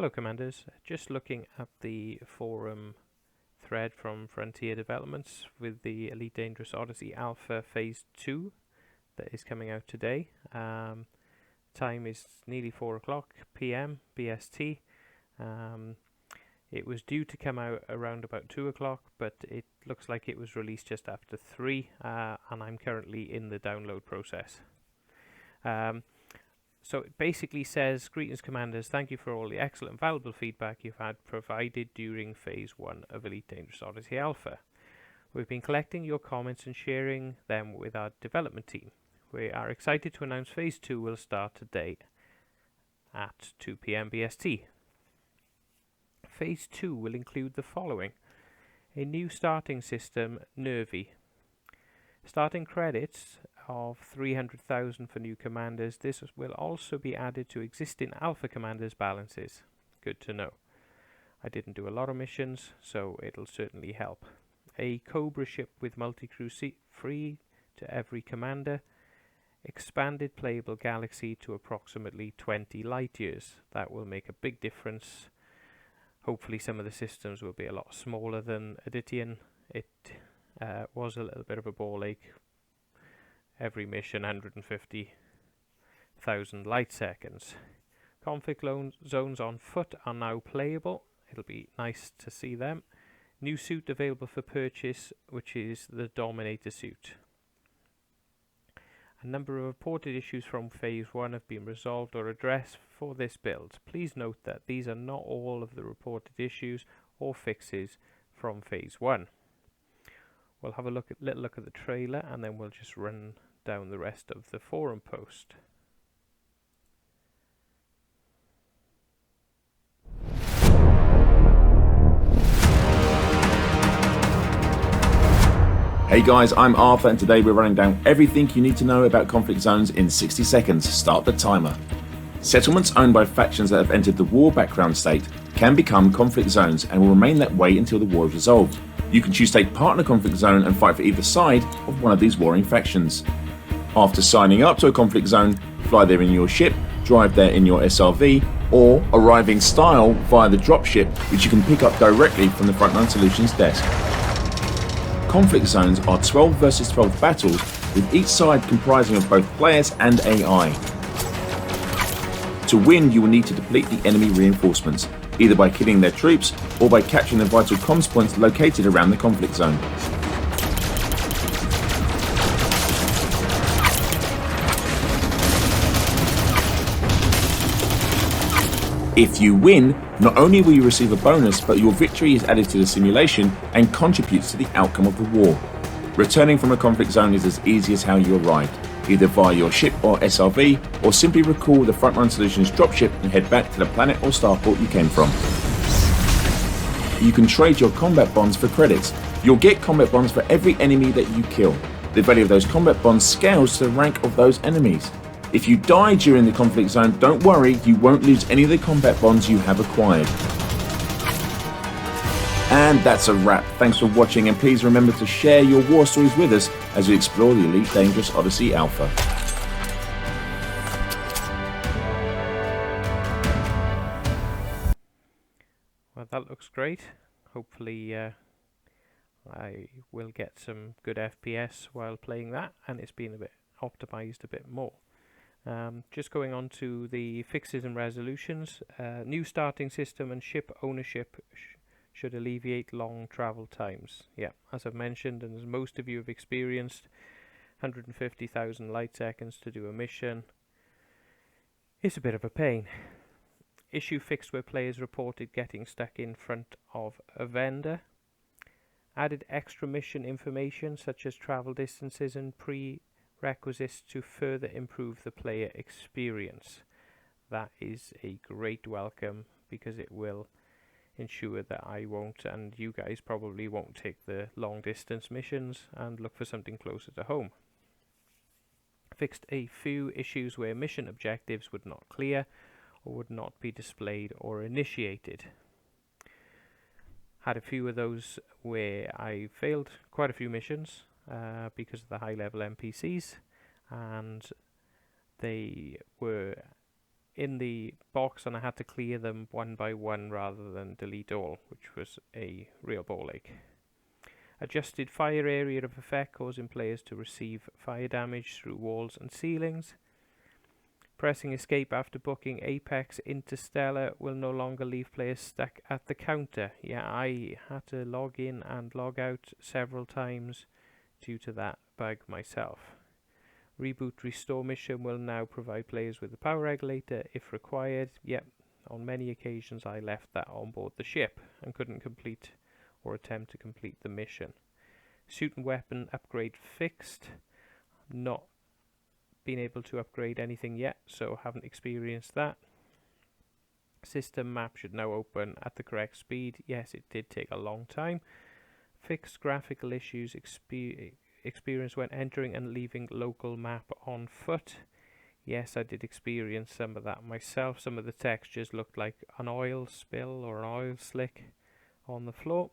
Hello Commanders, just looking at the forum thread from Frontier Developments with the Elite Dangerous Odyssey Alpha Phase 2 that is coming out today. Time is nearly 4 o'clock PM BST. It was due to come out around about 2 o'clock, but it looks like it was released just after 3, and I'm currently in the download process. So it basically says, greetings Commanders, thank you for all the excellent valuable feedback you've had provided during Phase 1 of Elite Dangerous Odyssey Alpha. We've been collecting your comments and sharing them with our development team. We are excited to announce Phase 2 will start today at 2 PM BST. Phase 2 will include the following: a new starting system, Nervy. Starting credits of 300,000 for new commanders. This will also be added to existing alpha commanders' balances. Good to know. I didn't do a lot of missions, so it'll certainly help. A Cobra ship with multi-crew seat free to every commander. Expanded playable galaxy to approximately 20 light years. That will make a big difference. Hopefully some of the systems will be a lot smaller than Odyssey. It was a little bit of a ball ache. Every mission 150,000 light seconds. Conflict zones on foot are now playable. It'll be nice to see them. New suit available for purchase, which is the Dominator suit. A number of reported issues from Phase 1 have been resolved or addressed for this build. Please note that these are not all of the reported issues or fixes from Phase 1. We'll have a little look at the trailer, and then we'll just run down the rest of the forum post. Hey guys, I'm Arthur, and today we're running down everything you need to know about conflict zones in 60 seconds. Start the timer. Settlements owned by factions that have entered the war background state can become conflict zones and will remain that way until the war is resolved. You can choose to take part in a conflict zone and fight for either side of one of these warring factions. After signing up to a conflict zone, fly there in your ship, drive there in your SRV, or arrive in style via the dropship, which you can pick up directly from the Frontline Solutions desk. Conflict zones are 12 versus 12 battles, with each side comprising of both players and AI. To win, you will need to deplete the enemy reinforcements, either by killing their troops or by capturing the vital comms points located around the conflict zone. If you win, not only will you receive a bonus, but your victory is added to the simulation and contributes to the outcome of the war. Returning from a conflict zone is as easy as how you arrived, either via your ship or SRV, or simply recall the Frontline Solutions dropship and head back to the planet or starport you came from. You can trade your combat bonds for credits. You'll get combat bonds for every enemy that you kill. The value of those combat bonds scales to the rank of those enemies. If you die during the conflict zone, don't worry, you won't lose any of the combat bonds you have acquired. And that's a wrap. Thanks for watching, and please remember to share your war stories with us as we explore the Elite Dangerous Odyssey Alpha. Well, that looks great. Hopefully I will get some good FPS while playing that, and it's been a bit optimized a bit more. Just going on to the fixes and resolutions. New starting system and ship ownership should alleviate long travel times. Yeah, as I've mentioned, and as most of you have experienced, 150,000 light seconds to do a mission is a bit of a pain. Issue fixed where players reported getting stuck in front of a vendor. Added extra mission information such as travel distances and prerequisites to further improve the player experience. That is a great welcome, because it will ensure that I won't, and you guys probably won't, take the long distance missions and look for something closer to home. Fixed a few issues where mission objectives would not clear or would not be displayed or initiated. Had a few of those where I failed quite a few missions because of the high level NPCs, and they were in the box, and I had to clear them one by one rather than delete all, which was a real ball ache. Adjusted fire area of effect, causing players to receive fire damage through walls and ceilings. Pressing escape after booking Apex Interstellar will no longer leave players stuck at the counter. Yeah, I had to log in and log out several times due to that bug myself. Reboot Restore mission will now provide players with the power regulator if required. Yep, on many occasions I left that on board the ship and couldn't complete or attempt to complete the mission. Suit and weapon upgrade fixed. Not been able to upgrade anything yet, so haven't experienced that. System map should now open at the correct speed. Yes, it did take a long time. Fixed graphical issues experienced when entering and leaving local map on foot. Yes, I did experience some of that myself. Some of the textures looked like an oil spill or an oil slick on the floor.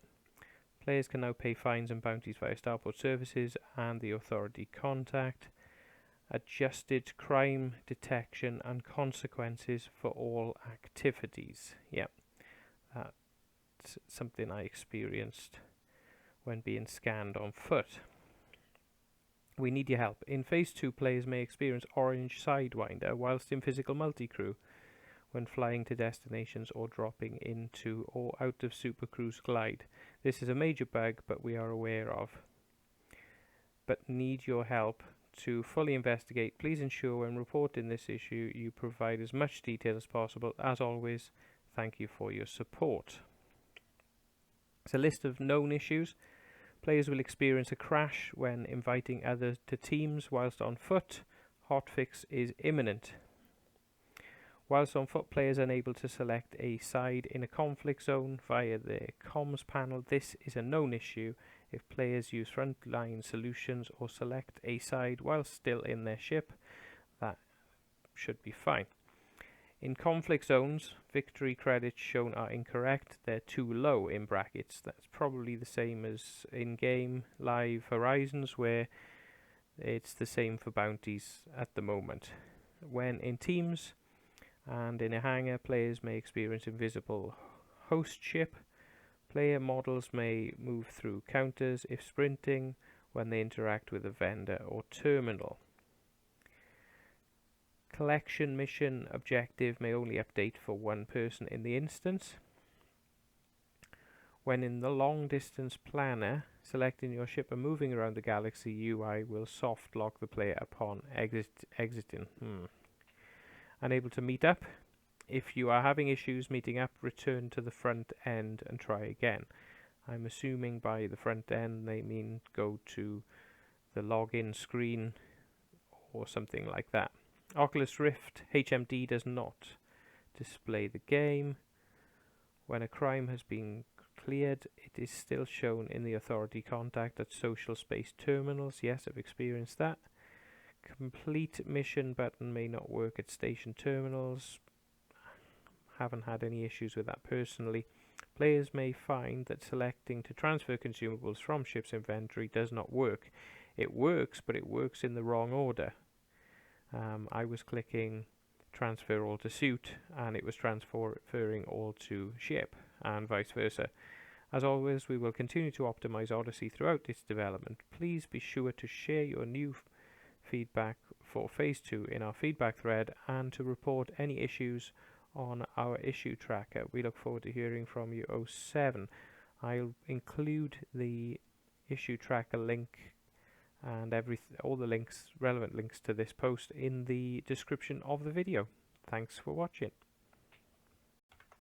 Players can now pay fines and bounties via Starport Services and the Authority Contact. Adjusted crime detection and consequences for all activities. Yep, that's something I experienced when being scanned on foot. We need your help. In Phase 2, players may experience orange sidewinder whilst in physical multi-crew when flying to destinations or dropping into or out of Super Cruise Glide. This is a major bug, but we are aware of. But need your help to fully investigate. Please ensure when reporting this issue you provide as much detail as possible. As always, thank you for your support. It's a list of known issues. Players will experience a crash when inviting others to teams whilst on foot. Hotfix is imminent. Whilst on foot, players are unable to select a side in a conflict zone via the comms panel. This is a known issue. If players use frontline solutions or select a side while still in their ship, that should be fine. In conflict zones, victory credits shown are incorrect. They're too low in brackets. That's probably the same as in-game live Horizons, where it's the same for bounties at the moment. When in teams and in a hangar, players may experience invisible host ship. Player models may move through counters if sprinting when they interact with a vendor or terminal. Collection mission objective may only update for one person in the instance. When in the long distance planner, selecting your ship and moving around the galaxy UI will soft lock the player upon exiting. Unable to meet up. If you are having issues meeting up, return to the front end and try again. I'm assuming by the front end they mean go to the login screen or something like that. Oculus Rift HMD does not display the game. When a crime has been cleared, it is still shown in the Authority Contact at social space terminals. Yes, I've experienced that. Complete mission button may not work at station terminals. Haven't had any issues with that personally. Players may find that selecting to transfer consumables from ship's inventory does not work. It works, but it works in the wrong order. I was clicking transfer all to suit and it was transferring all to ship and vice versa. As always, we will continue to optimize Odyssey throughout its development. Please be sure to share your new feedback for Phase 2 in our feedback thread and to report any issues on our issue tracker. We look forward to hearing from you, 07. I'll include the issue tracker link and all the links, relevant links to this post in the description of the video. Thanks for watching.